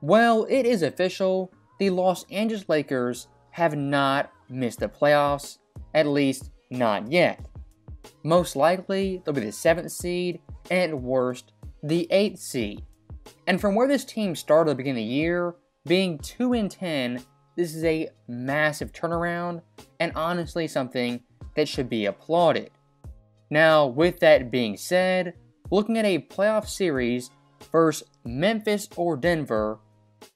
Well, it is official. The Los Angeles Lakers have not missed the playoffs, at least not yet. Most likely, they'll be the 7th seed, and at worst, the 8th seed. And from where this team started at the beginning of the year, being 2-10, this is a massive turnaround, and honestly something that should be applauded. Now, with that being said, looking at a playoff series versus Memphis or Denver,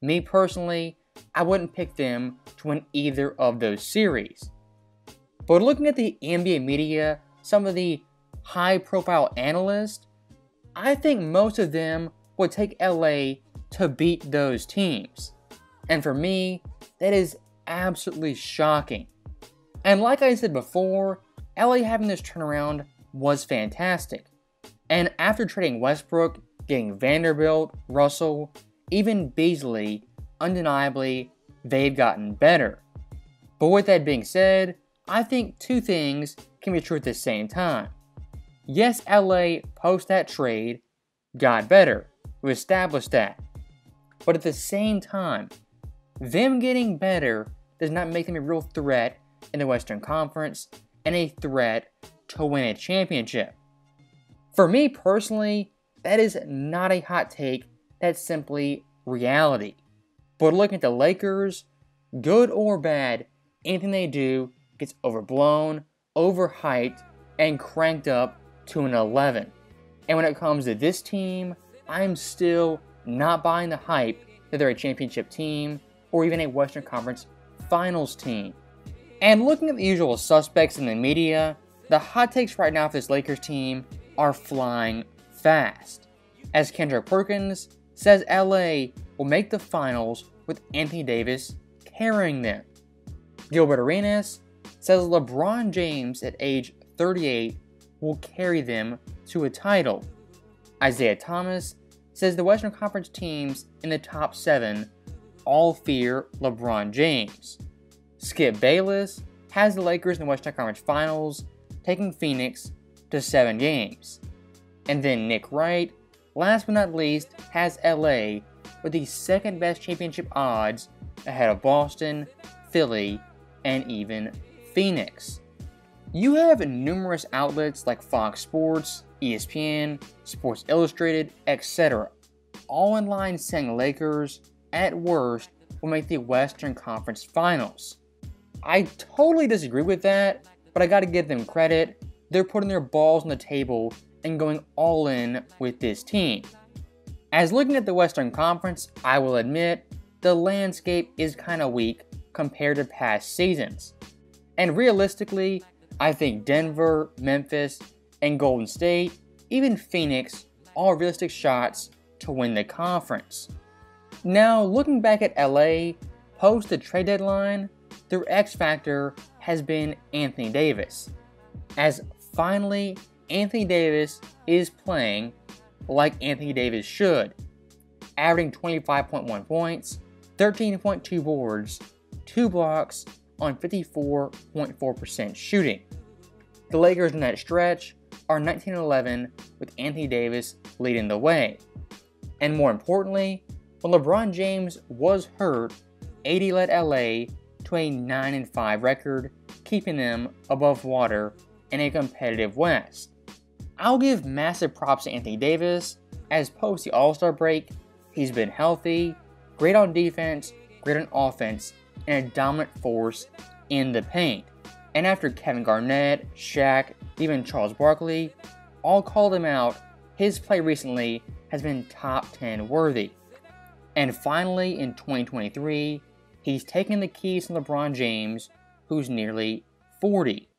me personally, I wouldn't pick them to win either of those series. But looking at the NBA media, some of the high-profile analysts, I think most of them would take LA to beat those teams. And for me, that is absolutely shocking. And like I said before, LA having this turnaround was fantastic. And after trading Westbrook, getting Vanderbilt, Russell, even Beasley, undeniably, they've gotten better. But with that being said, I think two things can be true at the same time. Yes, LA, post that trade, got better. We established that. But at the same time, them getting better does not make them a real threat in the Western Conference and a threat to win a championship. For me personally, that is not a hot take, that's simply reality. But looking at the Lakers, good or bad, anything they do gets overblown, overhyped, and cranked up to an 11. And when it comes to this team, I'm still not buying the hype that they're a championship team or even a Western Conference Finals team. And looking at the usual suspects in the media, the hot takes right now for this Lakers team are flying fast. As Kendrick Perkins says LA will make the finals with Anthony Davis carrying them. Gilbert Arenas says LeBron James at age 38 will carry them to a title. Isaiah Thomas says the Western Conference teams in the top 7 all fear LeBron James. Skip Bayless has the Lakers in the Western Conference Finals, taking Phoenix to 7 games. And then Nick Wright, last but not least, has LA with the second best championship odds ahead of Boston, Philly, and even Phoenix. You have numerous outlets like Fox Sports, ESPN, Sports Illustrated, etc. all in line saying Lakers, at worst, will make the Western Conference Finals. I totally disagree with that, but I gotta give them credit. They're putting their balls on the table and going all in with this team. As looking at the Western Conference, I will admit, the landscape is kinda weak compared to past seasons. And realistically, I think Denver, Memphis, and Golden State, even Phoenix, all realistic shots to win the conference. Now, looking back at LA, post the trade deadline, their X factor has been Anthony Davis. As finally, Anthony Davis is playing like Anthony Davis should, averaging 25.1 points, 13.2 boards, 2 blocks on 54.4% shooting. The Lakers in that stretch are 19-11 with Anthony Davis leading the way. And more importantly, when LeBron James was hurt, AD led LA to a 9-5 record, keeping them above water in a competitive West. I'll give massive props to Anthony Davis, as post the All-Star break, he's been healthy, great on defense, great on offense, and a dominant force in the paint. And after Kevin Garnett, Shaq, even Charles Barkley all called him out, his play recently has been top 10 worthy. And finally, in 2023, he's taken the keys from LeBron James, who's nearly 40.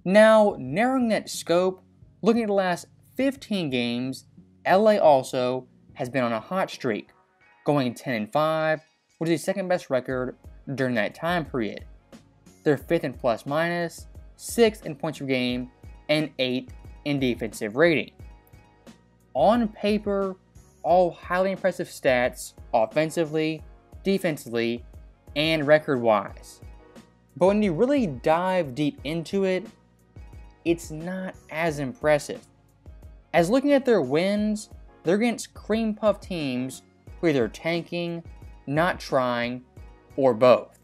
Now, narrowing that scope, looking at the last 15 games, LA also has been on a hot streak, going 10-5, which is the second best record during that time period. They're 5th in plus minus, 6th in points per game, and 8th in defensive rating. On paper, all highly impressive stats offensively, defensively, and record-wise. But when you really dive deep into it, it's not as impressive. As looking at their wins, they're against cream puff teams who are either tanking, not trying, or both.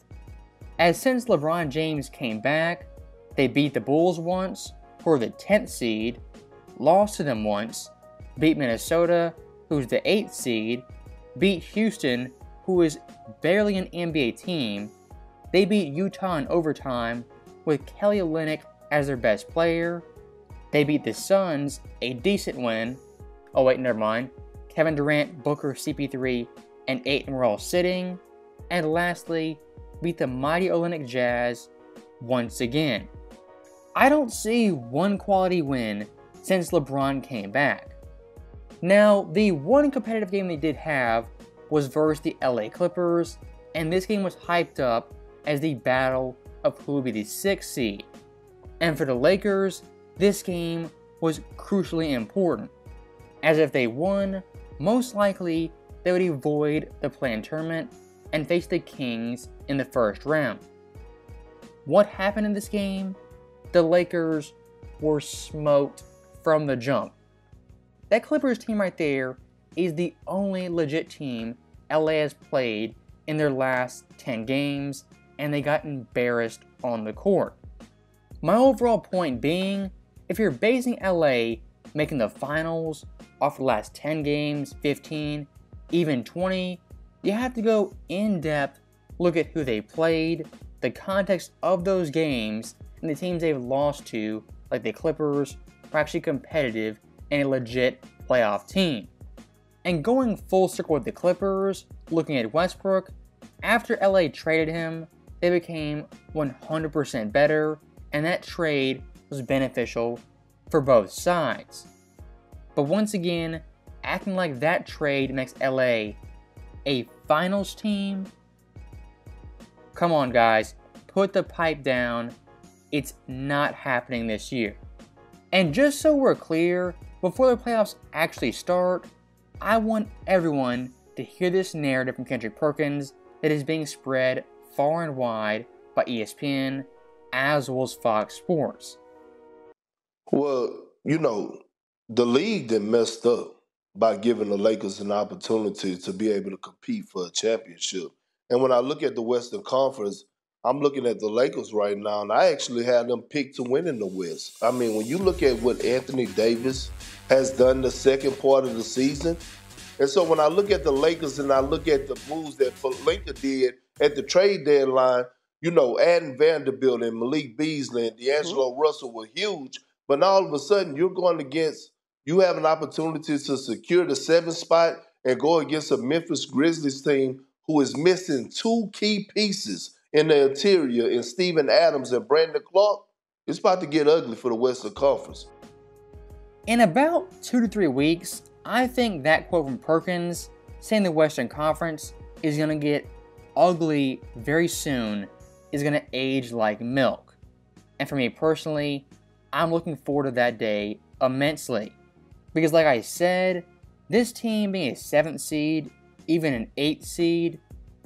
As since LeBron James came back, they beat the Bulls once, who are the 10th seed, lost to them once, beat Minnesota, who's the 8th seed, beat Houston, who is barely an NBA team. They beat Utah in overtime with Kelly Olynyk as their best player. They beat the Suns, a decent win. Oh wait, never mind. Kevin Durant, Booker, CP3, and Ayton were all sitting. And lastly, beat the mighty Olynyk Jazz once again. I don't see one quality win since LeBron came back. Now, the one competitive game they did have was versus the LA Clippers, and this game was hyped up as the battle of who would be the 6th seed. And for the Lakers, this game was crucially important, as if they won, most likely they would avoid the play-in tournament and face the Kings in the first round. What happened in this game? The Lakers were smoked from the jump. That Clippers team right there is the only legit team LA has played in their last 10 games, and they got embarrassed on the court. My overall point being, if you're basing LA making the finals off the last 10 games, 15, even 20, you have to go in depth, look at who they played, the context of those games, and the teams they've lost to, like the Clippers, are actually competitive and a legit playoff team. And going full circle with the Clippers, looking at Westbrook, after LA traded him, they became 100% better, and that trade was beneficial for both sides. But once again, acting like that trade makes LA a finals team? Come on guys, put the pipe down. It's not happening this year. And just so we're clear, before the playoffs actually start, I want everyone to hear this narrative from Kendrick Perkins that is being spread far and wide by ESPN as well as Fox Sports. Well, the league that messed up by giving the Lakers an opportunity to be able to compete for a championship. And when I look at the Western Conference, I'm looking at the Lakers right now, and I actually had them picked to win in the West. I mean, when you look at what Anthony Davis has done the second part of the season, and so when I look at the Lakers and I look at the moves that Pelinka did at the trade deadline, adding Vanderbilt and Malik Beasley and D'Angelo Russell were huge, but all of a sudden you have an opportunity to secure the 7th spot and go against a Memphis Grizzlies team who is missing 2 key pieces in the interior in Steven Adams and Brandon Clark. It's about to get ugly for the Western Conference. In about 2 to 3 weeks, I think that quote from Perkins saying the Western Conference is going to get ugly very soon is going to age like milk. And for me personally, I'm looking forward to that day immensely. Because like I said, this team being a 7th seed, even an 8th seed,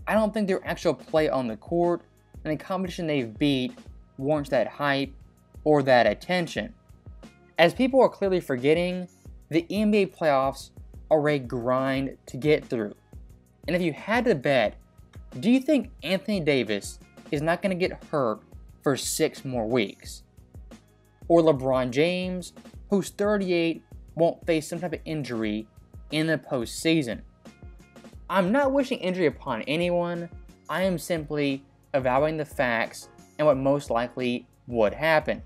I don't think their actual play on the court and the competition they've beat warrants that hype or that attention. As people are clearly forgetting, the NBA playoffs are a grind to get through. And if you had to bet, do you think Anthony Davis is not going to get hurt for 6 more weeks? Or LeBron James, who's 38, won't face some type of injury in the postseason? I'm not wishing injury upon anyone, I am simply evaluating the facts and what most likely would happen.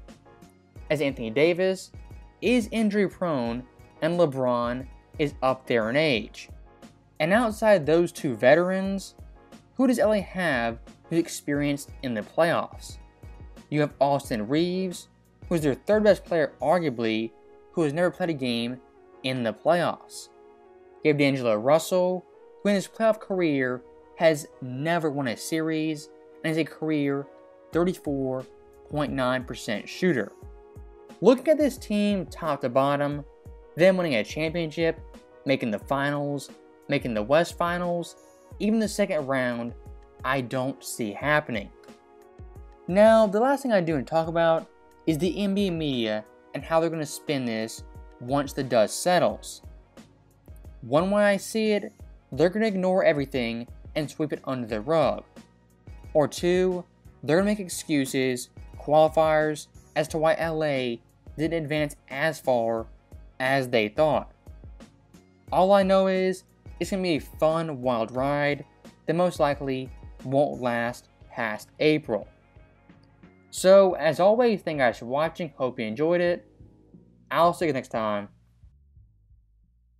As Anthony Davis is injury prone and LeBron is up there in age. And outside those 2 veterans, who does LA have who's experienced in the playoffs? You have Austin Reeves, who's their 3rd best player arguably, who has never played a game in the playoffs. You have D'Angelo Russell, who in his playoff career has never won a series and is a career 34.9% shooter. Looking at this team top to bottom, them winning a championship, making the finals, making the West Finals, even the 2nd round, I don't see happening. Now, the last thing I do want to talk about is the NBA media and how they're going to spin this once the dust settles. One way I see it they're going to ignore everything and sweep it under the rug. Or 2, they're going to make excuses, qualifiers, as to why LA didn't advance as far as they thought. All I know is, it's going to be a fun, wild ride that most likely won't last past April. So, as always, thank you guys for watching, hope you enjoyed it. I'll see you next time.